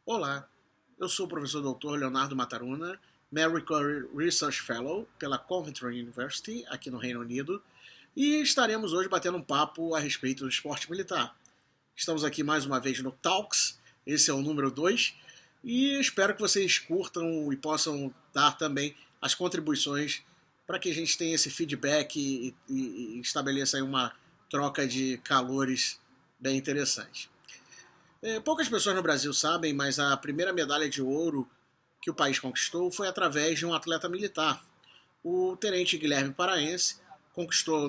Olá, eu sou o professor Dr. Leonardo Mataruna, Mary Curry Research Fellow pela Coventry University, aqui no Reino Unido, e estaremos hoje batendo um papo a respeito do esporte militar. Estamos aqui mais uma vez no Talks, esse é o número 2, e espero que vocês curtam e possam dar também as contribuições para que a gente tenha esse feedback e estabeleça aí uma troca de calores bem interessante. Poucas pessoas no Brasil sabem, mas a primeira medalha de ouro que o país conquistou foi através de um atleta militar. O tenente Guilherme Paraense conquistou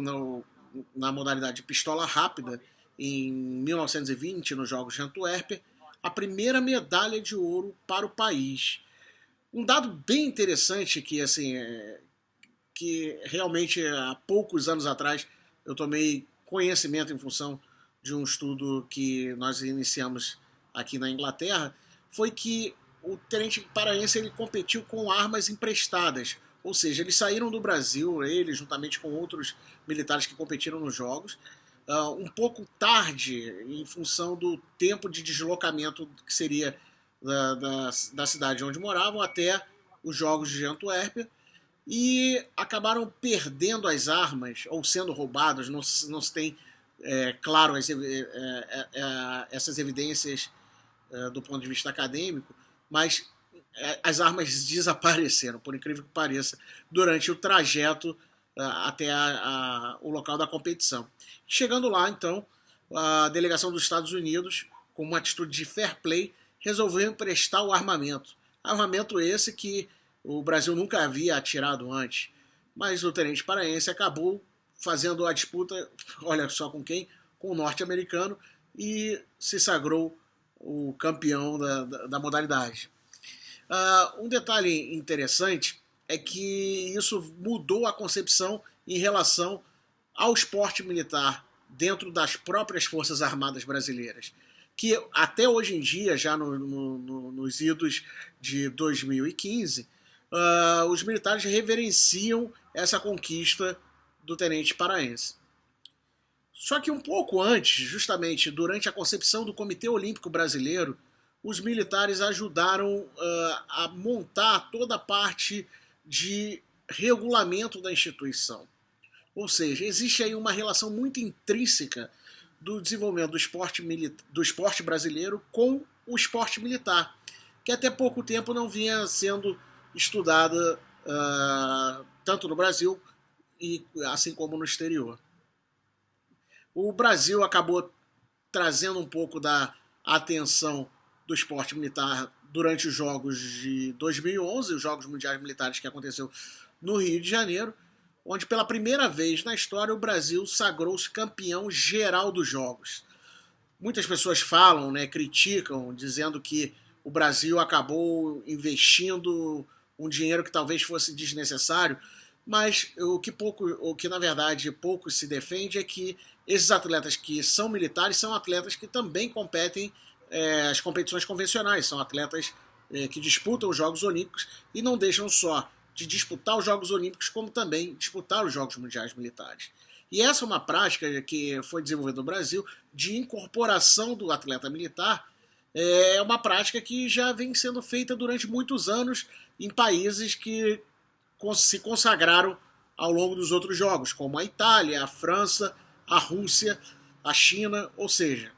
na modalidade de pistola rápida, em 1920, nos Jogos de Antuérpia, a primeira medalha de ouro para o país. Um dado bem interessante que realmente há poucos anos atrás eu tomei conhecimento em função de um estudo que nós iniciamos aqui na Inglaterra, foi que o tenente paraense ele competiu com armas emprestadas, ou seja, eles saíram do Brasil, ele juntamente com outros militares que competiram nos Jogos, um pouco tarde em função do tempo de deslocamento que seria da cidade onde moravam até os Jogos de Antuérpia, e acabaram perdendo as armas ou sendo roubados. Não se tem, claro, essas evidências do ponto de vista acadêmico, mas as armas desapareceram, por incrível que pareça, durante o trajeto até o local da competição. Chegando lá, então, a delegação dos Estados Unidos, com uma atitude de fair play, resolveu emprestar o armamento. Armamento esse que o Brasil nunca havia atirado antes. Mas o tenente paraense acabou fazendo a disputa, olha só com quem? Com o norte-americano, e se sagrou o campeão da modalidade. Um detalhe interessante é que isso mudou a concepção em relação ao esporte militar dentro das próprias Forças Armadas brasileiras, que até hoje em dia, já nos idos de 2015, os militares reverenciam essa conquista do tenente paraense. Só que um pouco antes, justamente durante a concepção do Comitê Olímpico Brasileiro, os militares ajudaram a montar toda a parte de regulamento da instituição. Ou seja, existe aí uma relação muito intrínseca do desenvolvimento do esporte brasileiro com o esporte militar, que até pouco tempo não vinha sendo estudada tanto no Brasil assim como no exterior. O Brasil acabou trazendo um pouco da atenção do esporte militar durante os Jogos de 2011, os Jogos Mundiais Militares que aconteceu no Rio de Janeiro, onde pela primeira vez na história o Brasil sagrou-se campeão geral dos Jogos. Muitas pessoas falam, criticam, dizendo que o Brasil acabou investindo um dinheiro que talvez fosse desnecessário, mas o que na verdade pouco se defende é que esses atletas que são militares são atletas que também competem as competições convencionais, são atletas que disputam os Jogos Olímpicos e não deixam só de disputar os Jogos Olímpicos, como também disputar os Jogos Mundiais Militares. E essa é uma prática que foi desenvolvida no Brasil de incorporação do atleta militar. É uma prática que já vem sendo feita durante muitos anos em países que se consagraram ao longo dos outros jogos, como a Itália, a França, a Rússia, a China, ou seja,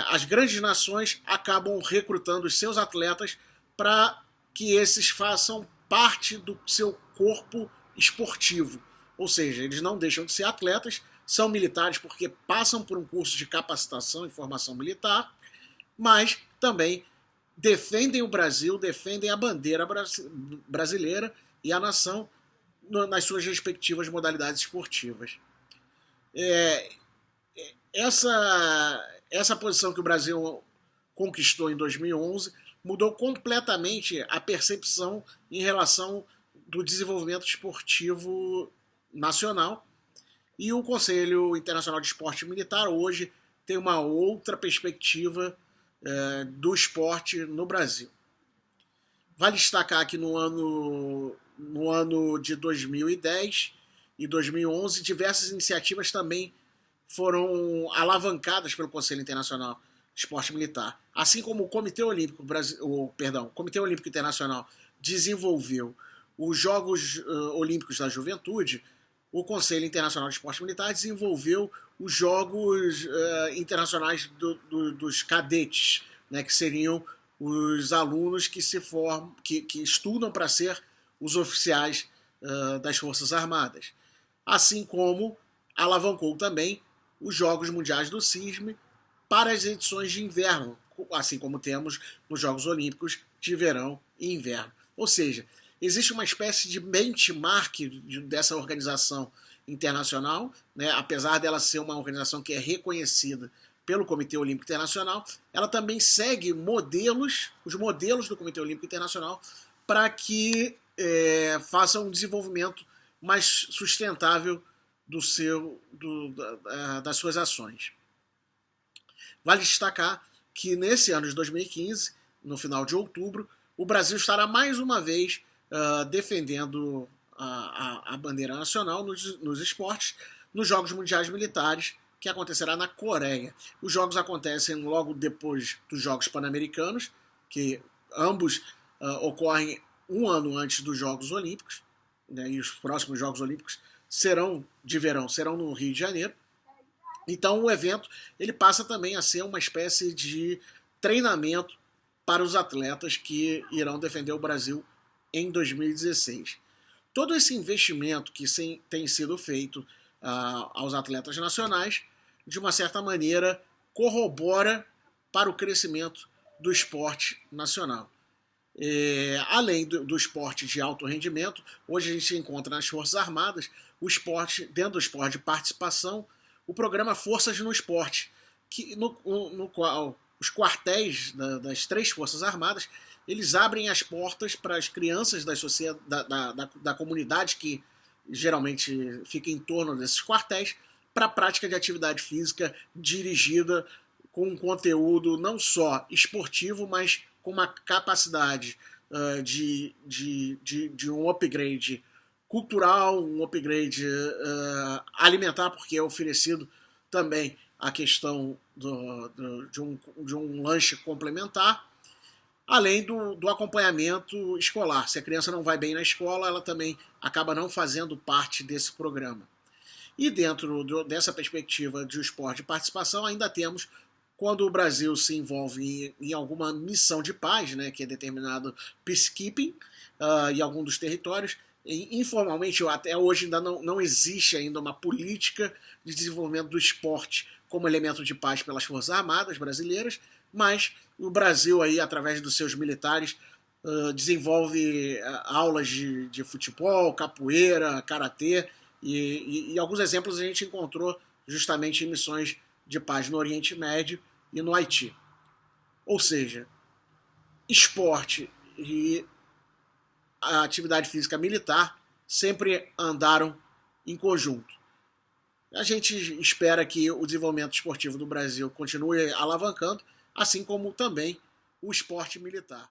as grandes nações acabam recrutando os seus atletas para que esses façam parte do seu corpo esportivo. Ou seja, eles não deixam de ser atletas, são militares porque passam por um curso de capacitação e formação militar, mas também defendem o Brasil, defendem a bandeira brasileira e a nação nas suas respectivas modalidades esportivas. Essa posição que o Brasil conquistou em 2011 mudou completamente a percepção em relação do desenvolvimento esportivo nacional, e o Conselho Internacional de Esporte Militar hoje tem uma outra perspectiva do esporte no Brasil. Vale destacar que no ano de 2010 e 2011, diversas iniciativas também foram alavancadas pelo Conselho Internacional esporte militar. Assim como o Comitê Olímpico o Comitê Olímpico Internacional desenvolveu os Jogos Olímpicos da Juventude, o Conselho Internacional de Esporte Militar desenvolveu os Jogos Internacionais dos Cadetes, né, que seriam os alunos que que estudam para ser os oficiais das Forças Armadas. Assim como alavancou também os Jogos Mundiais do CISM para as edições de inverno, assim como temos nos Jogos Olímpicos de verão e inverno. Ou seja, existe uma espécie de benchmark dessa organização internacional, né? Apesar dela ser uma organização que é reconhecida pelo Comitê Olímpico Internacional, ela também segue os modelos do Comitê Olímpico Internacional para que faça um desenvolvimento mais sustentável das suas ações. Vale destacar que nesse ano de 2015, no final de outubro, o Brasil estará mais uma vez defendendo a bandeira nacional nos esportes, nos Jogos Mundiais Militares, que acontecerá na Coreia. Os jogos acontecem logo depois dos Jogos Pan-Americanos, que ambos ocorrem um ano antes dos Jogos Olímpicos, né, e os próximos Jogos Olímpicos de verão serão no Rio de Janeiro. Então o evento ele passa também a ser uma espécie de treinamento para os atletas que irão defender o Brasil em 2016. Todo esse investimento que tem sido feito aos atletas nacionais, de uma certa maneira, corrobora para o crescimento do esporte nacional. Além do esporte de alto rendimento, hoje a gente encontra nas Forças Armadas dentro do esporte de participação, o programa Forças no Esporte, no qual os quartéis das 3 Forças Armadas eles abrem as portas para as crianças da comunidade que geralmente fica em torno desses quartéis para a prática de atividade física dirigida com um conteúdo não só esportivo, mas com uma capacidade de um upgrade cultural, um upgrade alimentar, porque é oferecido também a questão de um lanche complementar, além do acompanhamento escolar. Se a criança não vai bem na escola, ela também acaba não fazendo parte desse programa. E dentro dessa perspectiva de esporte de participação, ainda temos quando o Brasil se envolve em alguma missão de paz, né, que é determinado peacekeeping em algum dos territórios. Informalmente, até hoje ainda não existe ainda uma política de desenvolvimento do esporte como elemento de paz pelas Forças Armadas brasileiras, mas o Brasil, aí, através dos seus militares, desenvolve aulas de futebol, capoeira, karatê, e alguns exemplos a gente encontrou justamente em missões de paz no Oriente Médio e no Haiti. Ou seja, esporte e a atividade física militar sempre andaram em conjunto. A gente espera que o desenvolvimento esportivo do Brasil continue alavancando, assim como também o esporte militar.